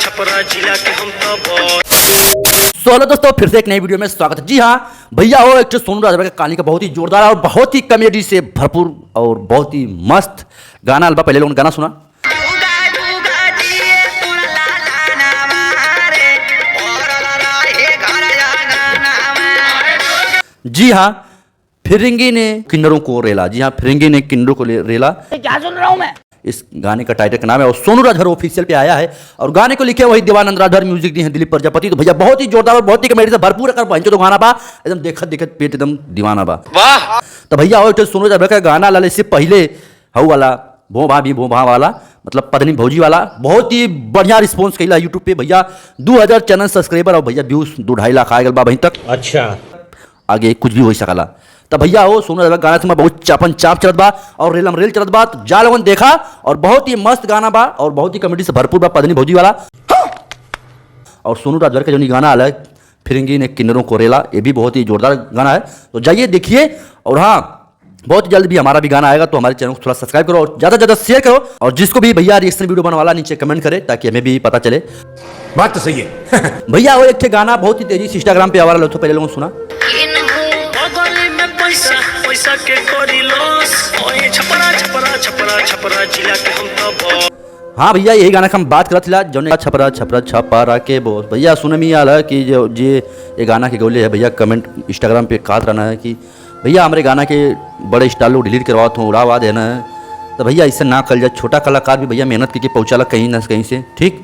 छपरा जिला के हम तो तो हेलो दोस्तों, फिर से एक नई वीडियो में स्वागत है। जी हाँ भैया, वो एक सोनू राजभर का कहानी का बहुत ही जोरदार और बहुत ही कॉमेडी से भरपूर और बहुत ही मस्त गाना अल्बा। पहले लोगों ने गाना सुना। जी हाँ, फिरंगी ने किन्नरों को रेला। जी हाँ, फिरंगी ने किन्नरों को रेला। क्या सुन रहा हूँ मैं? इस गाने का टाइटल का नाम है और सोनू राजभर ऑफिशियल पे आया है और गाने को लिखे वही देवानंद राजभर, म्यूजिक दी है दिलीप प्रजापति। तो भैया बहुत ही जोरदार और बहुत ही कॉमेडी से भरपूर कर पहुंचो तो गाना बा एकदम देखत देखत पेट एकदम दीवाना बा। वाह! तो भैया और सोनू राजभर का गाना लाले से पहले हऊ वाला भो भा वाला मतलब पत्नी भौजी वाला बहुत ही बढ़िया रिस्पॉन्स कैला यूट्यूब पे। भैया 2000 चैनल सब्सक्राइबर और भैया व्यूज 2-2.5 लाख आ गए बा वहीं तक। अच्छा, आगे कुछ भी हो सकला। तो भैया वो सोनू राजभर गाना से बहुत चापन चाप चलत बा और रेलम रेल चलत बा। तो जा लोगन देखा और बहुत ही मस्त गाना बा और बहुत ही कॉमेडी से भरपूर बा पत्नी भौजी वाला। और सोनू राजभर का जो गाना आला है फिरंगी ने किन्नरों को रेला, ये भी बहुत ही जोरदार गाना है। तो जाइए देखिए और हाँ, बहुत जल्द भी हमारा भी गाना आएगा तो हमारे चैनल को थोड़ा सब्सक्राइब करो और ज़्यादा से ज़्यादा शेयर करो और जिसको भी भैया रिएक्शन वीडियो बनने वाला नीचे कमेंट करे ताकि हमें भी पता चले। बात तो सही है। भैया वो एक गाना बहुत ही तेजी से इंस्टाग्राम पे आ रहा है, तो पहले लोगों ने सुना। पैसा के कोरी लॉस ओए छपरा छपरा छपरा छपरा जिला के हम तो हाँ भैया, यही गाना का हम बात करत थिला जो छपरा छपरा छपरा के बोस। भैया सुने में आला कि जो ये गाना के गोले है भैया कमेंट इंस्टाग्राम पे कात रहना है कि भैया हमारे गाना के बड़े स्टाइल लोग डिलीट करवात हूँ, उड़ावा देना है। तो भैया इससे ना कल जाए, छोटा कलाकार भी भैया मेहनत करके पहुँचाला कहीं ना कहीं से, ठीक।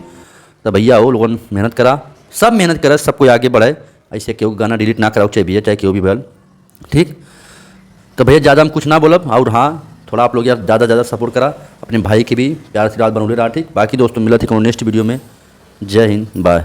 तो भैया वो लोगों ने मेहनत करा, सब मेहनत करा, सबको आगे बढ़ाए। ऐसे क्यों गाना डिलीट ना कराओ, चाहे भैया चाहे क्यों भी बल, ठीक। तो भैया ज़्यादा हम कुछ ना बोलब और हाँ थोड़ा आप लोग यार ज़्यादा सपोर्ट करा अपने भाई की भी प्यार से रात बनौले रहा, ठीक। बाकी दोस्तों मिला थी नेक्स्ट वीडियो में। जय हिंद, बाय।